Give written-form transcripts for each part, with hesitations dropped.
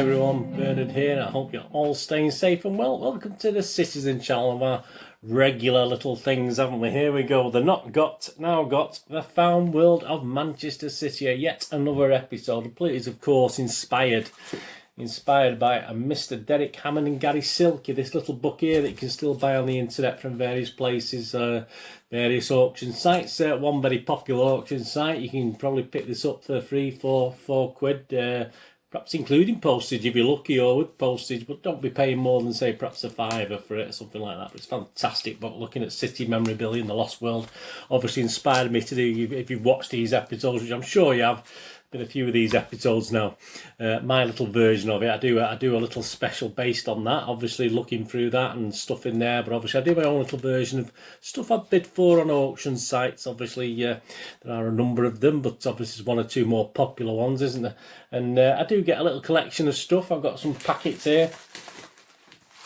everyone, Bernard here. I hope you're all staying safe and well. Welcome to the Citizen channel of our regular little things, haven't we? Here we go, the not got, now got, the found world of Manchester City. Yet another episode, please, of course, inspired by a Mr. Derek Hammond and Gary Silky, this little book here that you can still buy on the internet from various places, various auction sites. One very popular auction site, you can probably pick this up for four quid, perhaps including postage if you're lucky, or with postage, but don't be paying more than, say, perhaps a fiver for it or something like that. But it's a fantastic book looking at City memorabilia in the lost world. Obviously inspired me to do, if you've watched these episodes, which I'm sure you have, been a few of these episodes now, my little version of it. I do a little special based on that, obviously looking through that and stuff in there, but obviously I do my own little version of stuff I've bid for on auction sites. Obviously there are a number of them, but obviously there's one or two more popular ones, isn't there? And I do get a little collection of stuff. I've got some packets here,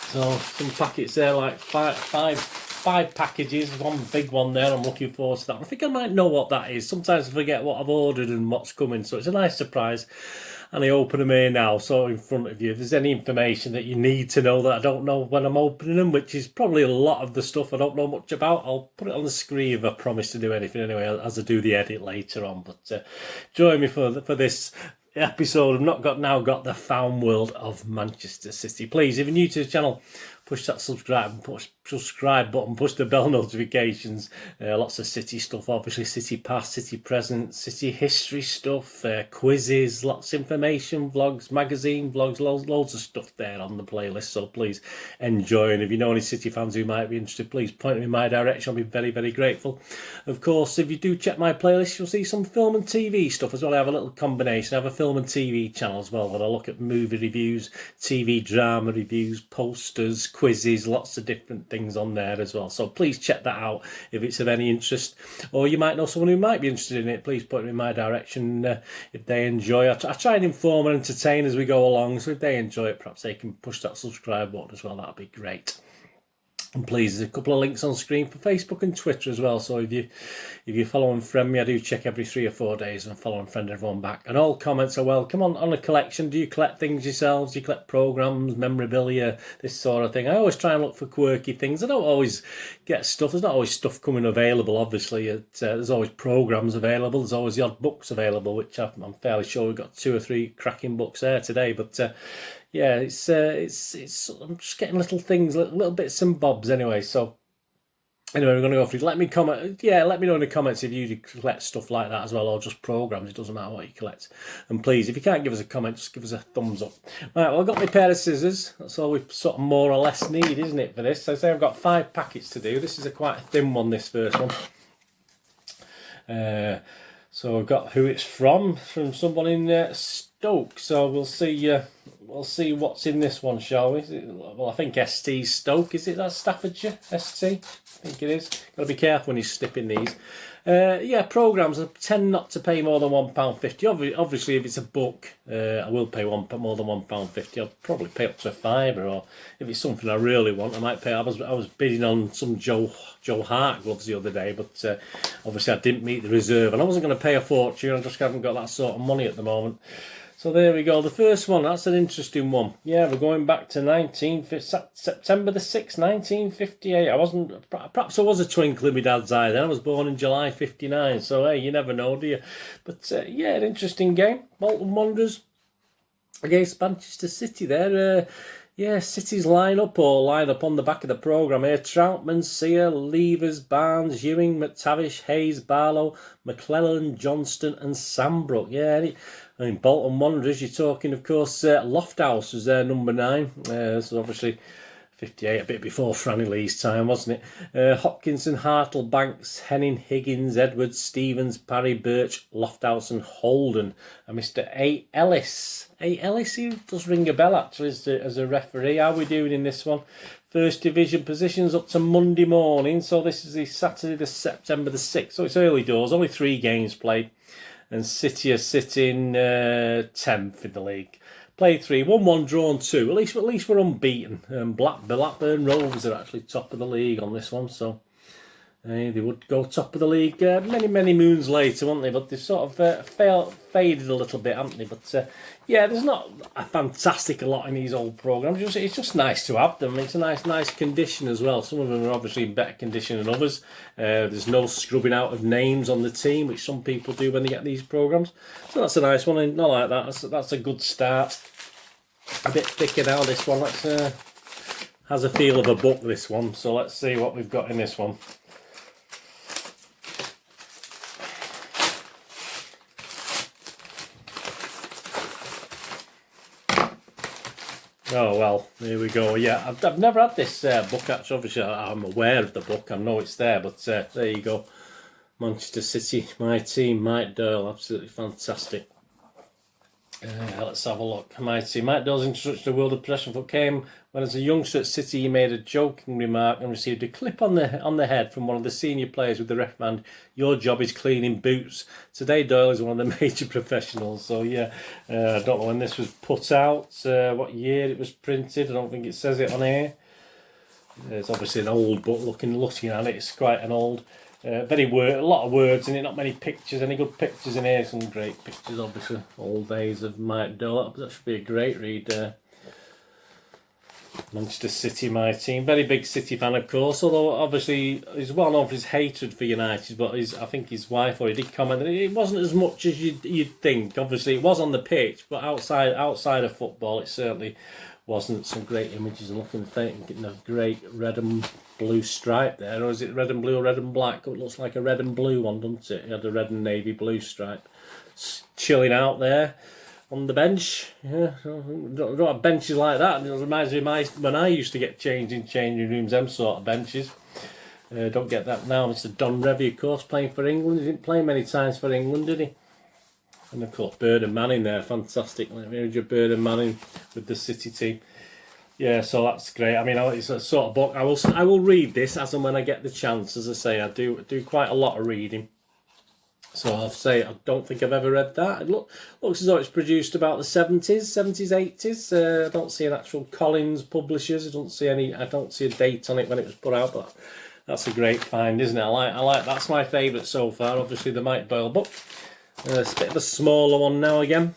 so some packets there, like five packages, one big one there. I'm looking forward to that. I think I might know what that is. Sometimes I forget what I've ordered and what's coming, so it's a nice surprise. And I open them here now, so in front of you. If there's any information that you need to know that I don't know when I'm opening them, which is probably a lot of the stuff I don't know much about, I'll put it on the screen if I promise to do anything anyway, as I do the edit later on. But join me for this episode of Not Got Now Got, the found world of Manchester City. Please, if you're new to the channel, push that subscribe button, push the bell notifications. Lots of City stuff, obviously City past, City present, City history stuff, quizzes, lots of information, vlogs, magazine vlogs, loads of stuff there on the playlist. So please enjoy, and if you know any City fans who might be interested, please point them in my direction. I'll be very, very grateful. Of course, if you do check my playlist, you'll see some film and TV stuff as well. I have a little combination. I have a film and TV channel as well, where I look at movie reviews, TV drama reviews, posters, quizzes, lots of different things on there as well. So please check that out if it's of any interest, or you might know someone who might be interested in it. Please put them in my direction if they enjoy. I try and inform and entertain as we go along, so if they enjoy it, perhaps they can push that subscribe button as well. That'd be great. And please, there's a couple of links on screen for Facebook and Twitter as well. So if you follow and friend me, I do check every 3 or 4 days and follow and friend everyone back. And all comments are welcome on a collection. Do you collect things yourselves? Do you collect programmes, memorabilia, this sort of thing? I always try and look for quirky things. I don't always get stuff. There's not always stuff coming available, obviously. There's always programmes available. There's always the odd books available, which I'm fairly sure we've got 2 or 3 cracking books there today. But yeah, it's I'm just getting little things, little bits and bobs anyway. So anyway, we're going to go through. Let me know in the comments if you collect stuff like that as well, or just programs. It doesn't matter what you collect. And please, if you can't give us a comment, just give us a thumbs up. Right, well, I've got my pair of scissors. That's all we sort of more or less need, isn't it, for this? So I say I've got 5 packets to do. This is quite a thin one, this first one. So I've got who it's from someone in Stoke. So we'll see what's in this one, shall we? Well, I think ST Stoke. Is it that Staffordshire? ST? I think it is. Got to be careful when you're snipping these. Yeah, programmes, I tend not to pay more than £1.50. Obviously, if it's a book, I will pay more than £1.50. I'll probably pay up to a fiver, or if it's something I really want, I might pay. I was bidding on some Joe Hart gloves the other day, but obviously I didn't meet the reserve, and I wasn't going to pay a fortune. I just haven't got that sort of money at the moment. So there we go. The first one, that's an interesting one. Yeah, we're going back to September the 6th, 1958. Perhaps I was a twinkle in my dad's eye then. I was born in July 59. So, hey, you never know, do you? But, yeah, an interesting game. Bolton Wanderers against Manchester City there. Yeah, City's line up on the back of the programme here. Troutman, Sear, Levers, Barnes, Ewing, McTavish, Hayes, Barlow, McClellan, Johnston and Sambrook. Yeah, I mean, Bolton Wanderers, you're talking, of course, Lofthouse was their number 9. So obviously 58, a bit before Franny Lee's time, wasn't it? Hopkinson, Hartle, Banks, Henning, Higgins, Edwards, Stevens, Parry, Birch, Lofthouse and Holden. And Mr. A. Ellis. A. Ellis, he does ring a bell, actually, as a referee. How are we doing in this one? First division positions up to Monday morning. So this is the Saturday, the September the 6th. So it's early doors, only 3 games played. And City are sitting 10th in the league. Played 3, 1-1, drawn 2. At least we're unbeaten. Blackburn Rovers are actually top of the league on this one. So They would go top of the league many moons later, wouldn't they? But they've sort of faded a little bit, haven't they? But yeah, there's not a fantastic lot in these old programmes. It's just nice to have them. It's a nice condition as well. Some of them are obviously in better condition than others. There's no scrubbing out of names on the team, which some people do when they get these programmes. So that's a nice one, and not like that. That's a good start. A bit thicker now, this one. Has a feel of a book, this one. So let's see what we've got in this one. Oh well, here we go. Yeah, I've never had this book actually. Obviously, I'm aware of the book. I know it's there, but there you go. Manchester City, my team, Mike Doyle, absolutely fantastic. Let's have a look. My team. Mike Doyle's introduction to the world of professional football came when, as a youngster at City, he made a joking remark and received a clip on the head from one of the senior players with the reprimand, "Your job is cleaning boots." Today, Doyle is one of the major professionals. So yeah, I don't know when this was put out, what year it was printed. I don't think it says it on here. It's obviously an old book. Looking at it, it's quite an old. A lot of words in it, not many pictures. Any good pictures in here? Some great pictures, obviously. Old days of Mike Doyle. That should be a great read. Manchester City, my team. Very big City fan, of course. Although obviously he's well known for his hatred for United. But I think his wife, or he did comment that it wasn't as much as you'd think. Obviously, it was on the pitch, but outside of football, it certainly wasn't. Some great images. And getting a great red and blue stripe there, or is it red and blue or red and black? It looks like a red and blue one, doesn't it? He had a red and navy blue stripe. Chilling out there on the bench. Yeah, don't have benches like that. It reminds me of when I used to get changed in changing rooms, them sort of benches. Don't get that now. Mr. Don Revie, of course, playing for England. He didn't play many times for England, did he? And of course, Bird and Manning there, fantastic. Bird and Manning with the City team. Yeah, so that's great. I mean, it's a sort of book. I will read this as and when I get the chance. As I say, I do quite a lot of reading. So I'll say I don't think I've ever read that. It looks as though it's produced about the 70s, 80s. I don't see an actual Collins Publishers. I don't see a date on it when it was put out. But that's a great find, isn't it? I like. That's my favourite so far. Obviously, the Mike Doyle book. It's a bit of a smaller one now again.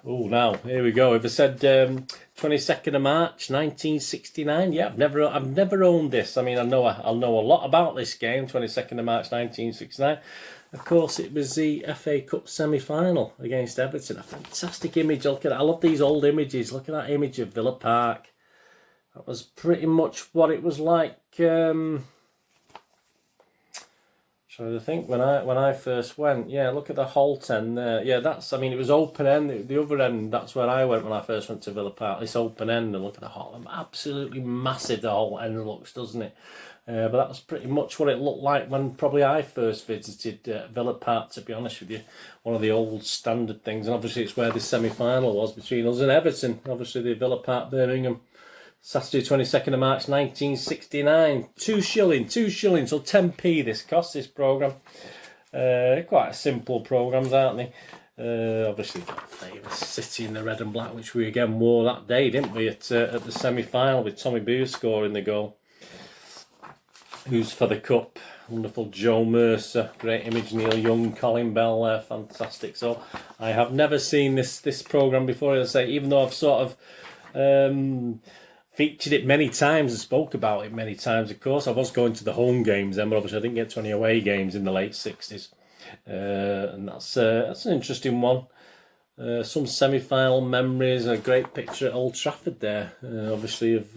Oh, now here we go. If I said 22nd of March 1969, yeah, I've never owned this. I mean, I'll know a lot about this game. 22nd of March 1969. Of course, it was the FA Cup semi-final against Everton. A fantastic image. Look at that. I love these old images. Look at that image of Villa Park. That was pretty much what it was like. So I think when I first went, yeah, look at the Holt end there. Yeah, it was open end. The other end, that's where I went when I first went to Villa Park. This open end, and look at the Holt. Absolutely massive the whole end looks, doesn't it? But that was pretty much what it looked like when probably I first visited Villa Park, to be honest with you. One of the old standard things. And obviously it's where the semi-final was between us and Everton. Obviously the Villa Park, Birmingham. Saturday 22nd of March 1969. £2, so 10p this cost, this programme. Quite simple programmes, aren't they? Obviously got famous City in the red and black, which we again wore that day, didn't we, at the semi-final with Tommy Booth scoring the goal. Who's for the cup? Wonderful Joe Mercer, great image, Neil Young, Colin Bell there, fantastic. So I have never seen this programme before, as I say, even though I've sort of featured it many times and spoke about it many times. Of course, I was going to the home games then, but obviously I didn't get to any away games in the late 60s. And that's an interesting one. Some semi-final memories, a great picture at Old Trafford there, obviously of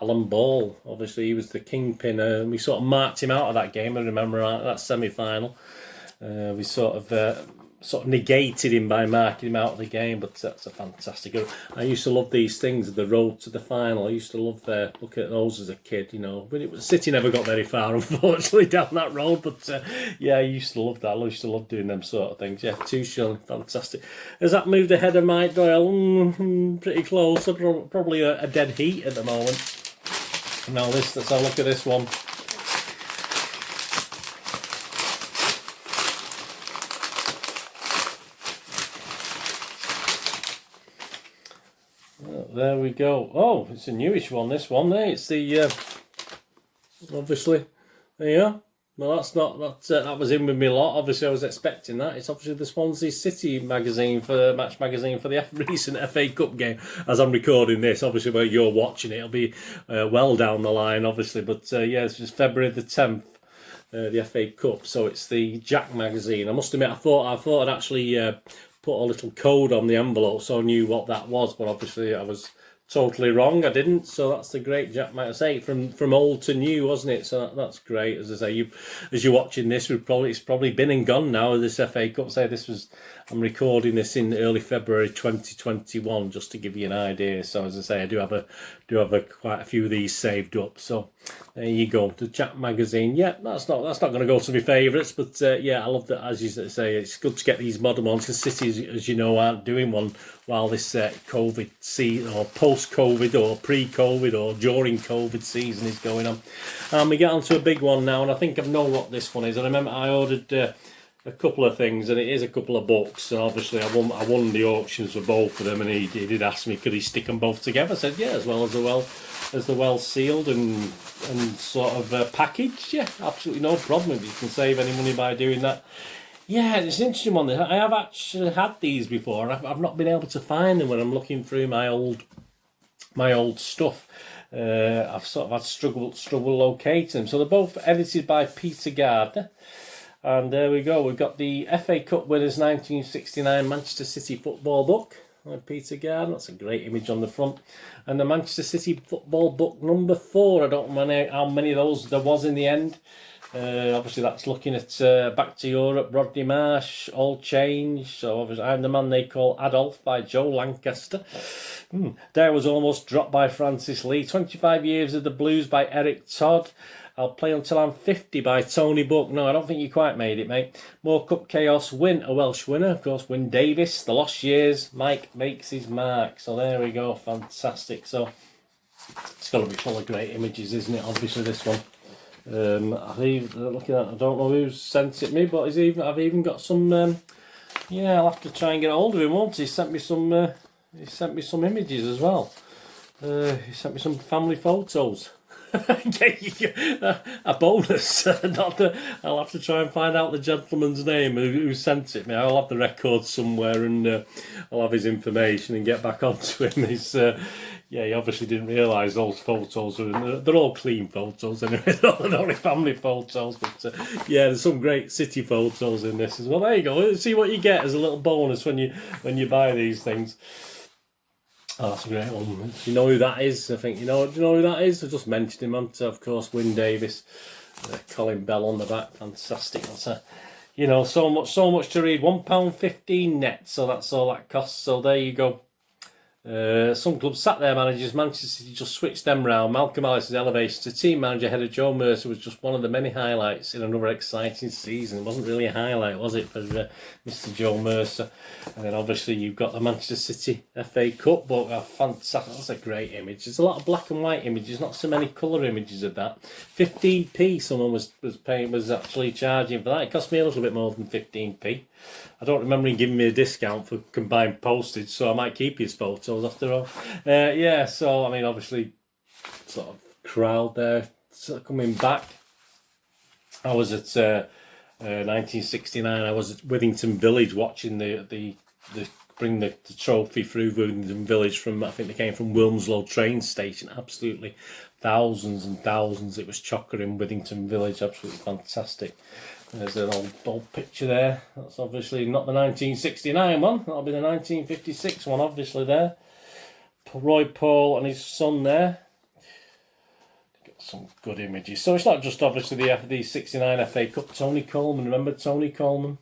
Alan Ball. Obviously he was the kingpin. We sort of marked him out of that game, I remember that semi-final. We sort of negated him by marking him out of the game, but that's a fantastic goal. I used to love these things, the road to the final. I used to love looking at those as a kid, you know. But City never got very far, unfortunately, down that road. But yeah, I used to love that. I used to love doing them sort of things. Yeah, £2, fantastic. Has that moved ahead of Mike Doyle? Pretty close. Probably a dead heat at the moment. Now let's have a look at this one. there we go. Oh, it's a newish one, this one there. It's the, obviously, there you are. Well, that was in with me a lot. Obviously, I was expecting that. It's obviously the Swansea City magazine, match magazine for the recent FA Cup game. As I'm recording this, obviously, where you're watching it, it'll be well down the line, obviously. But yeah, this is February the 10th, the FA Cup. So it's the Jack magazine. I must admit, I thought I'd actually put a little code on the envelope so I knew what that was, but obviously I was totally wrong. I didn't. So that's the great Jack might say from old to new, wasn't it? So that's great. As I say, as you're watching this, it's probably been and gone now. This FA Cup. Say I'm recording this in early February 2021, just to give you an idea. So as I say, I do have quite a few of these saved up. So there you go. The Jack magazine. Yeah, that's not going to go to my favourites, but yeah, I love that. As you say, it's good to get these modern ones, because City, as you know, aren't doing one while this COVID season, or post-COVID, or pre-COVID, or during COVID season is going on. And we get on to a big one now, and I think I know what this one is. And I remember I ordered a couple of things, and it is a couple of books, and obviously I won the auctions for both of them, and he did ask me could he stick them both together. I said yeah, as the well sealed and sort of packaged. Yeah, absolutely no problem. If you can save any money by doing that. Yeah, it's an interesting one. I have actually had these before. I've not been able to find them when I'm looking through my old stuff. I've sort of had struggle locating them. So they're both edited by Peter Gardner. And there we go. We've got the FA Cup winners 1969 Manchester City football book by Peter Gardner. That's a great image on the front. And the Manchester City football book number 4. I don't know how many of those there was in the end. Obviously, that's looking at Back to Europe, Rodney Marsh, All Change. So obviously, I'm the Man They Call Adolf by Joe Lancaster. There Was Almost Dropped by Francis Lee. 25 Years of the Blues by Eric Todd. I'll Play Until I'm 50 by Tony Buck. No, I don't think you quite made it, mate. More Cup Chaos. Win, a Welsh winner, of course, Win Davis. The Lost Years. Mike Makes His Mark. So there we go. Fantastic. So it's got to be full of great images, isn't it? Obviously, this one. Looking at, I don't know who's sent it me, but I've even got some. Yeah, I'll have to try and get hold of him. Once he sent me some images as well. He sent me some family photos. A bonus. I'll have to try and find out the gentleman's name who sent it me. I'll have the record somewhere, and I'll have his information and get back onto him. Yeah, he obviously didn't realise those photos they're all clean photos anyway. They're only family photos, but yeah, there's some great City photos in this as well. There you go. See what you get as a little bonus when you buy these things. Oh, that's a great one. You know who that is? I think do you know who that is? I just mentioned him, of course, Win Davis, Colin Bell on the back. Fantastic. That's so much to read. £1.15 net. So that's all that costs. So there you go. Some clubs sat their managers. Manchester City just switched them round. Malcolm Ellis's elevation to team manager head of Joe Mercer was just one of the many highlights in another exciting season. It wasn't really a highlight, was it, for Mr. Joe Mercer? And then obviously you've got the Manchester City FA Cup book. Fantastic. That's a great image. There's a lot of black and white images, not so many colour images of that. 15p someone was actually charging for that. It cost me a little bit more than 15p. I don't remember him giving me a discount for combined postage, so I might keep his photos after all. Yeah, so, I mean, obviously, sort of crowd there sort of coming back. I was at 1969, I was at Withington Village watching the bring the trophy through Withington Village from, I think they came from Wilmslow train station. Absolutely thousands and thousands. It was chocker in Withington Village, absolutely fantastic. There's an old picture there. That's obviously not the 1969 one. That'll be the 1956 one, obviously, there. Roy Paul and his son there. Got some good images. So it's not just obviously the 69 FA Cup. Tony Coleman, remember Tony Coleman?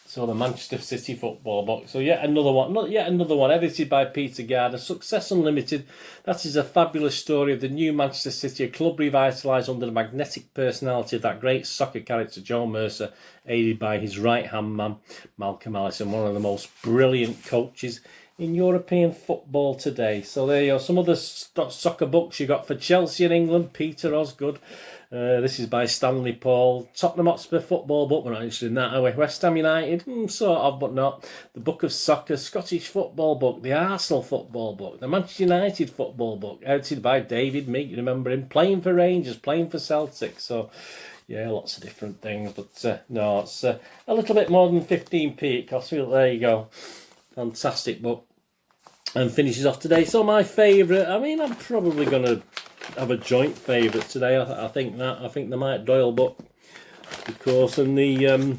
So the Manchester City football book. So yet another one, edited by Peter Gardner. Success Unlimited. That is a fabulous story of the new Manchester City, a club revitalised under the magnetic personality of that great soccer character Joe Mercer, aided by his right-hand man Malcolm Ellis, one of the most brilliant coaches in European football today. So there you go. Some of the soccer books you got for Chelsea and England. Peter Osgood. This is by Stanley Paul. Tottenham Hotspur football book. We're not interested in that, are we? West Ham United, sort of, but not. The Book of Soccer, Scottish football book, the Arsenal football book, the Manchester United football book, edited by David Meek. You remember him playing for Rangers, playing for Celtic. So yeah, lots of different things. But no, it's a little bit more than 15p it costs me. There you go. Fantastic book. And finishes off today. So my favourite, I mean, I'm probably going to have a joint favourite today. I think the Mike Doyle book, because in the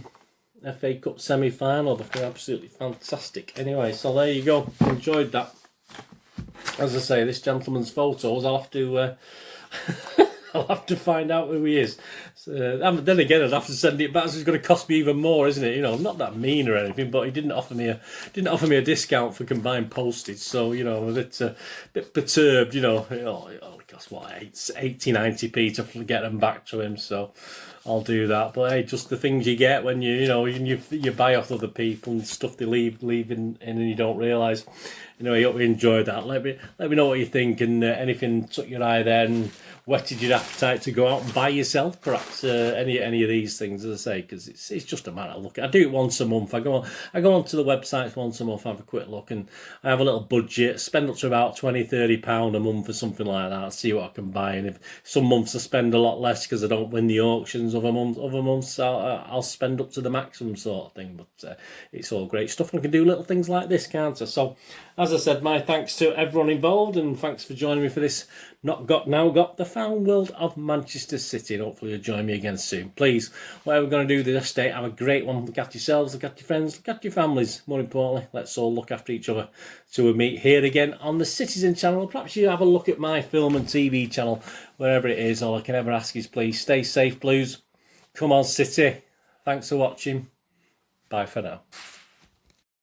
FA Cup semi-final, they're absolutely fantastic. Anyway, so there you go. Enjoyed that. As I say, this gentleman's photos, I'll have to I'll have to find out who he is. So, then again, I'd have to send it back. So it's going to cost me even more, isn't it? You know, I'm not that mean or anything, but he didn't offer me a discount for combined postage. So you know, I'm a bit perturbed. You know, it costs what 80-90p to get them back to him. So I'll do that. But hey, just the things you get when you buy off other people and stuff they leave in and you don't realise. Anyway, I hope you enjoyed that. Let me know what you think, and anything took your eye there and whetted your appetite to go out and buy yourself perhaps any of these things, as I say, because it's just a matter of looking. I do it once a month. I go onto the websites once a month, have a quick look, and I have a little budget, spend up to about £20-30 a month for something like that, see what I can buy. And if some months I spend a lot less because I don't win the auctions, other months I'll spend up to the maximum sort of thing. But it's all great stuff, and I can do little things like this, can't I? So as I said, my thanks to everyone involved, and thanks for joining me for this Not Got Now Got, the Found World of Manchester City, and hopefully you'll join me again soon. Please, whatever we're going to do this day, have a great one. Look after yourselves, look after your friends, look after your families. More importantly, let's all look after each other till we meet here again on the Citizen channel. Perhaps you have a look at my film and TV channel, wherever it is. All I can ever ask is please stay safe, Blues. Come on, City. Thanks for watching. Bye for now.